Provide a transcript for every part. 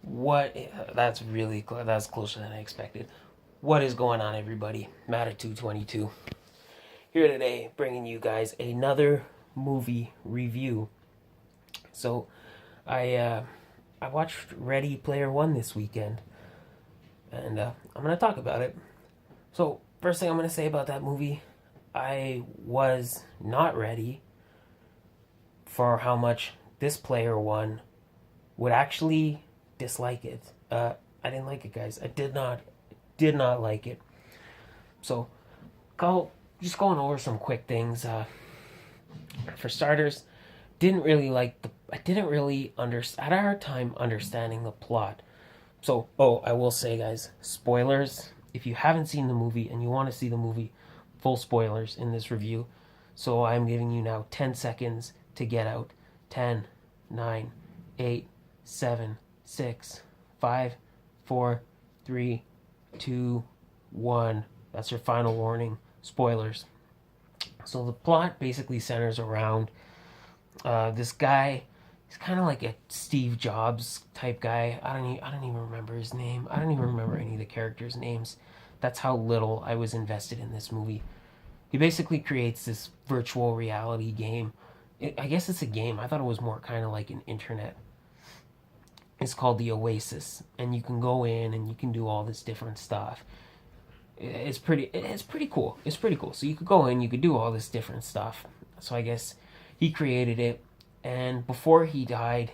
What? That's closer than I expected. What is going on, everybody? Matter222 here today, bringing you guys another movie review. So, I uh, I watched Ready Player One this weekend, and I'm gonna talk about it. So, first thing I'm gonna say about that movie, I was not ready for how much this player one would actually dislike it. I didn't like it, guys. I did not like it. So, go just going over some quick things. For starters, didn't really like the. I didn't really understand. I had a hard time understanding the plot. So, I will say, guys, spoilers. If you haven't seen the movie and you want to see the movie, full spoilers in this review. So I'm giving you now 10 seconds to get out. 10, 9, 8, 7, 6, 5, 4, 3, 2, 1. That's your final warning. Spoilers. So the plot basically centers around this guy. He's kind of like a Steve Jobs type guy. I don't even remember his name. I don't even remember any of the characters' names. That's how little I was invested in this movie. He basically creates this virtual reality game. I guess it's a game. I thought it was more kind of like an internet. It's called the Oasis, and you can go in and you can do all this different stuff. It's pretty cool. It's pretty cool. So you could go in, you could do all this different stuff. So I guess he created it, and before he died,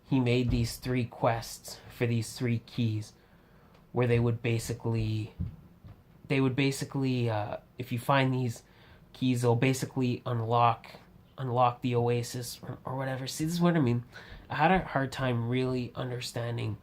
he made these three quests for these three keys, where if you find these keys, they'll basically unlock the Oasis or whatever. See, this is what I mean. I had a hard time really understanding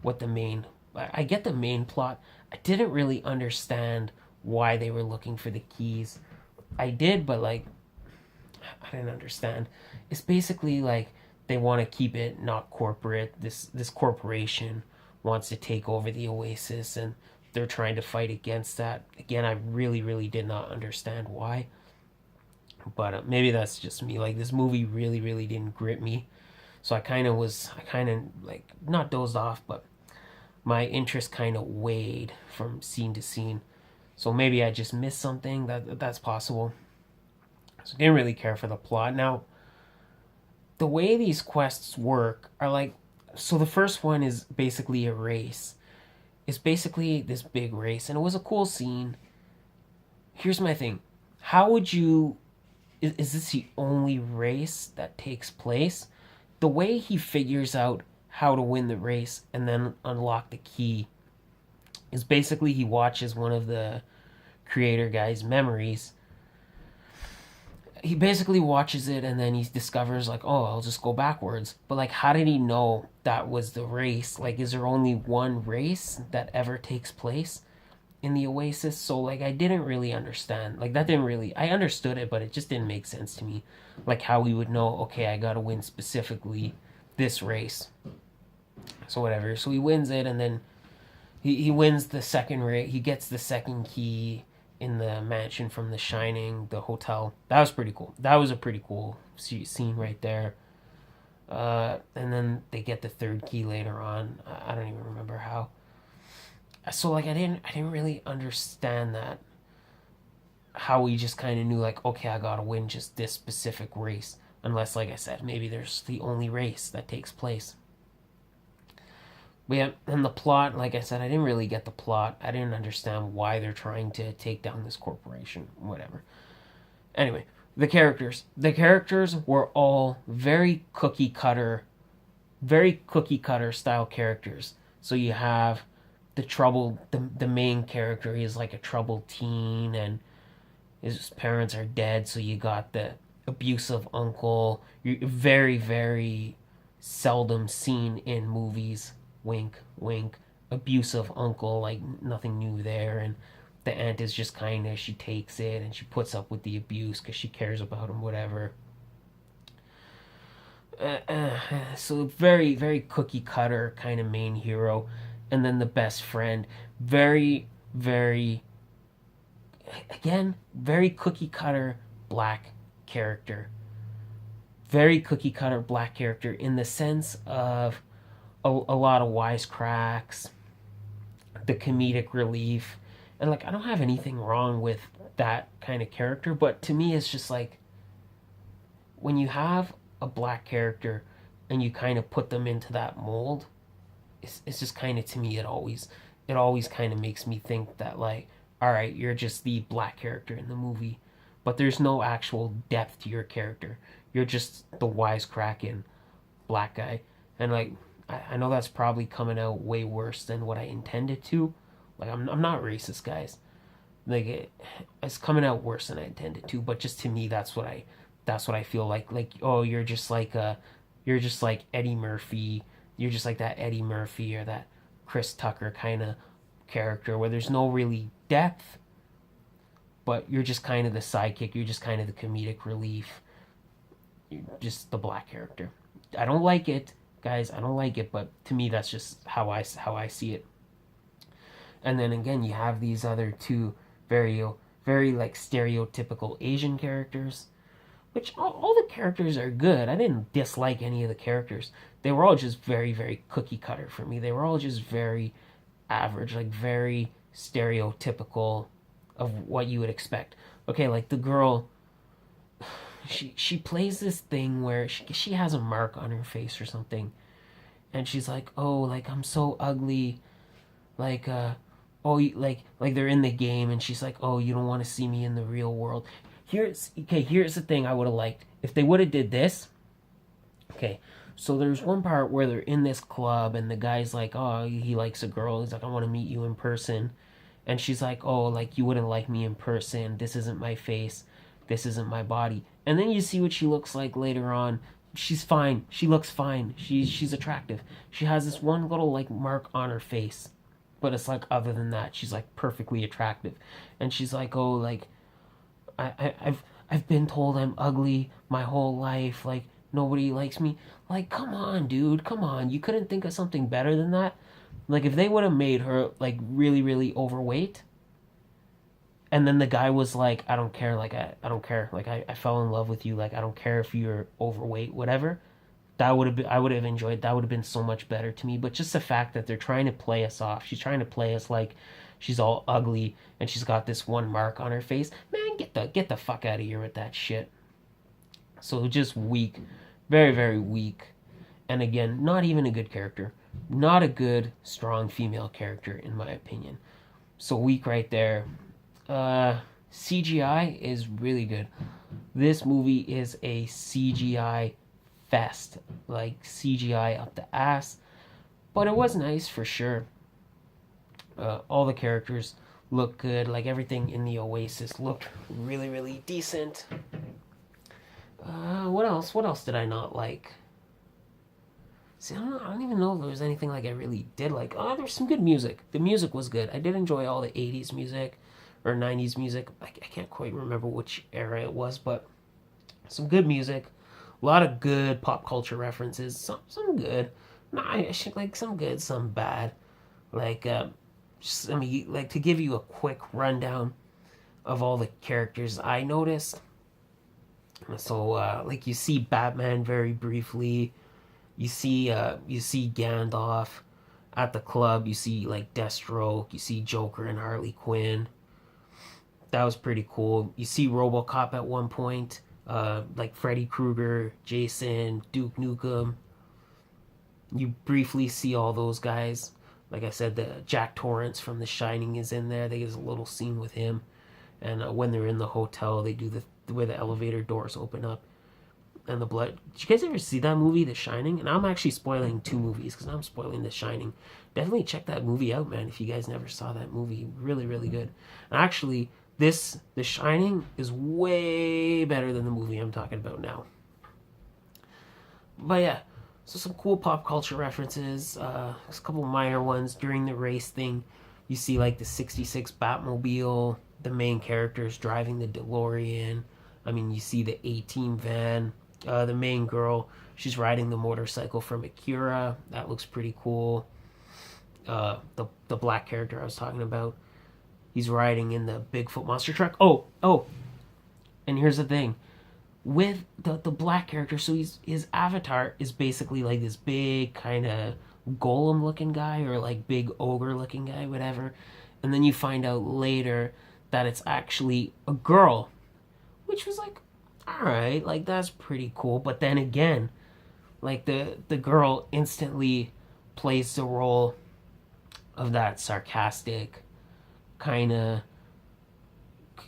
what the main. I get the main plot. I didn't really understand why they were looking for the keys. I did, but like I didn't understand. It's basically like they want to keep it not corporate. This corporation wants to take over the Oasis, and they're trying to fight against that. Again, I really did not understand why. But maybe that's just me. Like this movie really didn't grip me. So I kind of like not dozed off, but my interest kind of waned from scene to scene. So maybe I just missed something. That's possible. So I didn't really care for the plot. Now, the way these quests work are like, so the first one is basically a race. It's basically this big race, and it was a cool scene. Here's my thing: how would you? Is this the only race that takes place? The way he figures out how to win the race and then unlock the key is basically he watches one of the creator guy's memories. He basically watches it and then he discovers like, oh, I'll just go backwards. But like, how did he know that was the race? Like, is there only one race that ever takes place in the Oasis? So like, I didn't really understand. Like, that didn't really. I understood it, but it just didn't make sense to me. Like how he would know. Okay, I gotta win specifically this race. So whatever. So he wins it, and then he wins the second race. He gets the second key in the mansion from The Shining, the hotel. That was pretty cool. That was a pretty cool scene right there. And then they get the third key later on. I don't even remember how. So like I didn't really understand that. How we just kind of knew like, okay, I gotta win just this specific race, unless like I said, maybe there's the only race that takes place. But yeah, and the plot, like I said, I didn't really get the plot. I didn't understand why they're trying to take down this corporation, whatever. Anyway, the characters. The characters were all very cookie cutter style characters. So you have the main character. He's like a troubled teen, and his parents are dead. So you got the abusive uncle. You're very seldom seen in movies. Wink, wink. Abusive uncle, like nothing new there. And the aunt is just kind of, she takes it and she puts up with the abuse because she cares about him, whatever. So very cookie cutter kind of main hero. And then the best friend, very again, very cookie cutter black character. Very cookie cutter black character in the sense of a lot of wisecracks, the comedic relief, and like I don't have anything wrong with that kind of character, but to me it's just like when you have a black character and you kind of put them into that mold, it's just kind of, to me, it always kind of makes me think that, like, all right, you're just the black character in the movie, but there's no actual depth to your character. You're just the wisecracking black guy, and like I know that's probably coming out way worse than what I intended to. Like I'm not racist, guys. Like it's coming out worse than I intended to, but just to me, that's what I feel like. Like, oh, you're just like Eddie Murphy. You're just like that Eddie Murphy or that Chris Tucker kind of character where there's no really depth, but you're just kind of the sidekick. You're just kind of the comedic relief. You're just the black character. I don't like it, guys. I don't like it, but to me, that's just how I see it. And then again, you have these other two very very like stereotypical Asian characters, which all the characters are good. I didn't dislike any of the characters. They were all just very, very cookie cutter for me. They were all just very average, like very stereotypical of what you would expect. Okay, like the girl, she plays this thing where she has a mark on her face or something, and she's like, oh, like I'm so ugly, like oh, like they're in the game, and she's like, oh, you don't want to see me in the real world. Here's the thing I would have liked if they would have did this. Okay, so there's one part where they're in this club and the guy's like, oh, he likes a girl. He's like, I want to meet you in person. And she's like, oh, like you wouldn't like me in person. This isn't my face. This isn't my body. And then you see what she looks like later on. She's fine. She looks fine. She's attractive. She has this one little like mark on her face. But it's like other than that, she's like perfectly attractive. And she's like, oh, like I've been told I'm ugly my whole life. Like nobody likes me. Like, come on, dude, come on. You couldn't think of something better than that? Like if they would have made her like really, really overweight, and then the guy was like, I don't care, like I don't care. Like I fell in love with you, like I don't care if you're overweight, whatever. That would have been, I would have enjoyed. That would have been so much better to me. But just the fact that they're trying to play us off. She's trying to play us like she's all ugly and she's got this one mark on her face. Man, get the fuck out of here with that shit. So just weak, very, very weak. And again, not even a good character. Not a good, strong female character in my opinion. So weak right there. CGI is really good. This movie is a CGI fest, like CGI up the ass, but it was nice for sure. All the characters look good, like everything in the Oasis looked really, really decent. What else? What else did I not like? See, I don't even know if there was anything like I really did like. Oh, there's some good music. The music was good. I did enjoy all the 80s music or 90s music. I can't quite remember which era it was, but some good music. A lot of good pop culture references. Some good. No, I should like some good, some bad. Like, just, I mean, like to give you a quick rundown of all the characters I noticed. So, like you see Batman very briefly. You see Gandalf at the club. You see like Deathstroke. You see Joker and Harley Quinn. That was pretty cool. You see RoboCop at one point. Like Freddy Krueger, Jason, Duke Nukem. You briefly see all those guys. Like I said, the Jack Torrance from The Shining is in there. There's a little scene with him, and when they're in the hotel, they do the where the elevator doors open up, and the blood. Did you guys ever see that movie, The Shining? And I'm actually spoiling two movies because I'm spoiling The Shining. Definitely check that movie out, man. If you guys never saw that movie, really, really good. And actually, The Shining is way better than the movie I'm talking about now. But yeah, so some cool pop culture references. A couple minor ones during the race thing. You see like the '66 Batmobile. The main characters driving the DeLorean. I mean, you see the A-Team van. The main girl, she's riding the motorcycle from Akira. That looks pretty cool. The black character I was talking about, he's riding in the Bigfoot monster truck. Oh, and here's the thing. With the black character, so his avatar is basically like this big kind of golem looking guy or like big ogre looking guy, whatever. And then you find out later that it's actually a girl, which was like, all right, like that's pretty cool. But then again, like the girl instantly plays the role of that sarcastic kind of.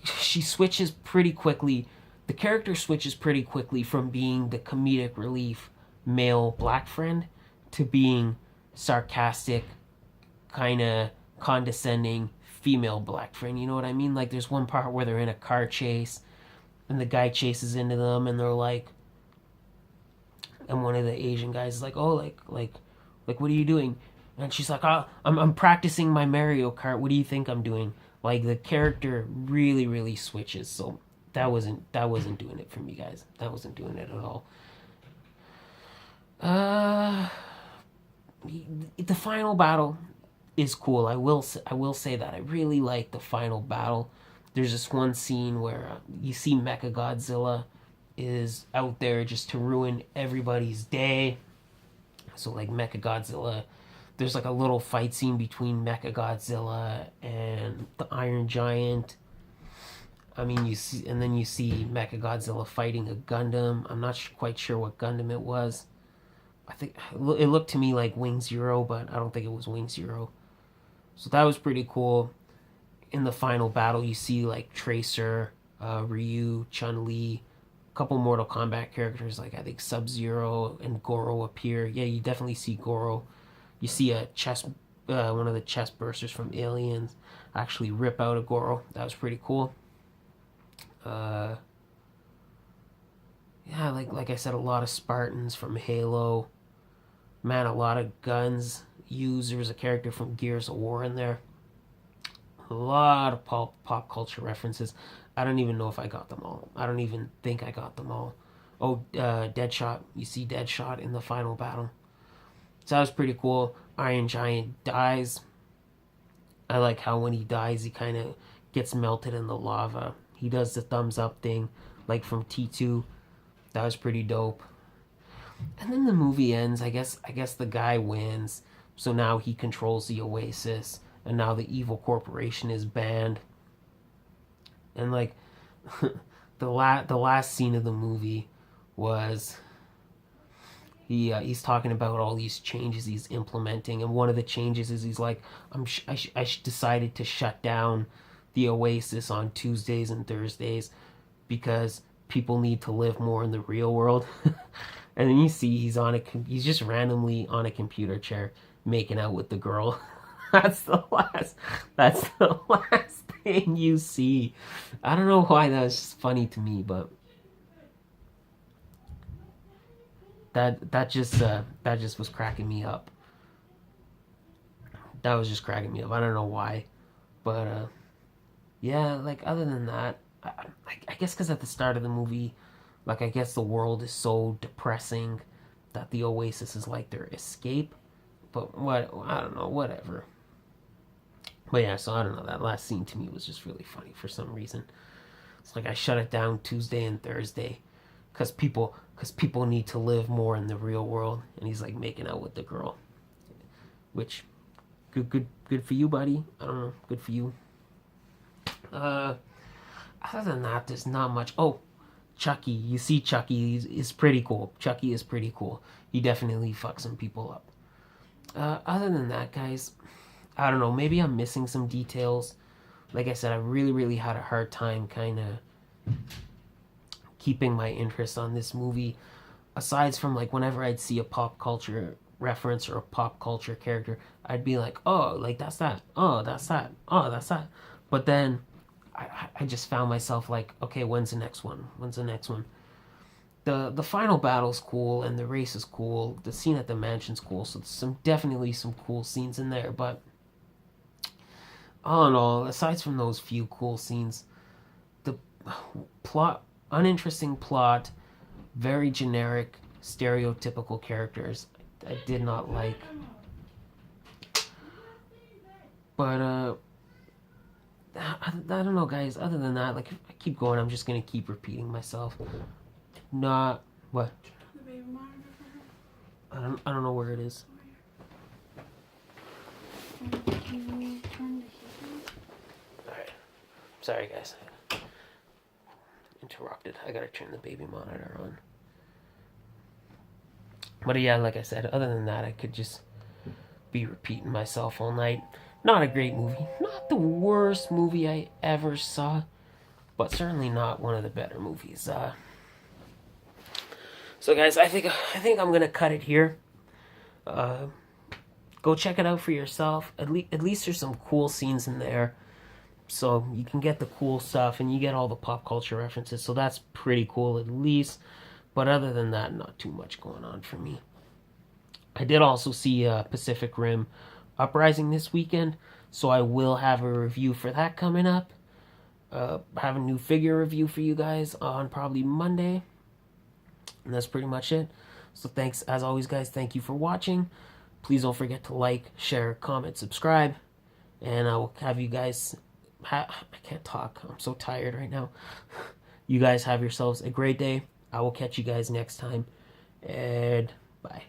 She switches pretty quickly. The character switches pretty quickly from being the comedic relief male black friend to being sarcastic, kind of condescending female black friend. You know what I mean? Like there's one part where they're in a car chase and the guy chases into them and they're like, and one of the Asian guys is like, oh, like what are you doing? And she's like, oh, I'm practicing my Mario Kart. What do you think I'm doing? Like the character really switches. So that wasn't doing it for me, guys. That wasn't doing it at all. Uh, the final battle is cool. I will say that I really like the final battle. There's this one scene where you see Mecha Godzilla is out there just to ruin everybody's day. So like Mecha Godzilla, there's like a little fight scene between Mecha Godzilla and the Iron Giant. I mean, you see, and then you see Mecha Godzilla fighting a Gundam. I'm not quite sure what Gundam it was. I think it looked to me like Wing Zero, but I don't think it was Wing Zero. So that was pretty cool. In the final battle, you see like Tracer, Ryu, Chun Li, a couple Mortal Kombat characters like I think Sub Zero and Goro appear. Yeah, you definitely see Goro. You see one of the chest bursters from Aliens actually rip out a Goro. That was pretty cool. Uh, yeah, like I said, a lot of Spartans from Halo. Man, a lot of guns used. There was a character from Gears of War in there. A lot of pop culture references. I don't even know if I got them all. I don't even think I got them all. Oh, Deadshot. You see Deadshot in the final battle. So that was pretty cool. Iron Giant dies. I like how when he dies, he kind of gets melted in the lava. He does the thumbs up thing, like from T2. That was pretty dope. And then the movie ends. I guess the guy wins. So now he controls the Oasis, and now the evil corporation is banned. And like the last scene of the movie was he's talking about all these changes he's implementing, and one of the changes is he's like, I decided to shut down the Oasis on Tuesdays and Thursdays because people need to live more in the real world. And then you see he's just randomly on a computer chair making out with the girl. That's the last thing you see. I don't know why that was just funny to me, but that just was cracking me up. That was just cracking me up. I don't know why, but yeah. Like other than that, I guess because at the start of the movie, like I guess the world is so depressing that the Oasis is like their escape. But what I don't know, whatever. But yeah, so I don't know. That last scene to me was just really funny for some reason. It's like I shut it down Tuesday and Thursday because people need to live more in the real world, and he's like making out with the girl, which good for you, buddy. I don't know, good for you. Uh, Other than that, there's not much. Oh, Chucky, you see Chucky is pretty cool. Chucky is pretty cool. He definitely fucks some people up. Other than that, guys, I don't know. Maybe I'm missing some details. Like I said, I really had a hard time kind of keeping my interest on this movie. Aside from like whenever I'd see a pop culture reference or a pop culture character, I'd be like, oh, like that's that. Oh, that's that. Oh, that's that. But then I just found myself like, okay, when's the next one? When's the next one? The final battle's cool and the race is cool. The scene at the mansion's cool. So there's definitely some cool scenes in there. But all in all, aside from those few cool scenes, the plot, uninteresting plot, very generic, stereotypical characters I did not like. But I don't know, guys. Other than that, like if I keep going, I'm just gonna keep repeating myself. Not what? I don't know where it is. Can you turn the heat on? Alright. Sorry, guys. Interrupted. I gotta turn the baby monitor on. But yeah, like I said, other than that, I could just be repeating myself all night. Not a great movie. Not the worst movie I ever saw, but certainly not one of the better movies. So guys, I think I'm gonna cut it here. Go check it out for yourself. At least there's some cool scenes in there, so you can get the cool stuff and you get all the pop culture references. So that's pretty cool at least. But other than that, not too much going on for me. I did also see Pacific Rim Uprising this weekend, so I will have a review for that coming up. Have a new figure review for you guys on probably Monday. And that's pretty much it. So thanks, as always, guys. Thank you for watching. Please don't forget to like, share, comment, subscribe. And I will have you guys... I can't talk. I'm so tired right now. You guys have yourselves a great day. I will catch you guys next time. And bye.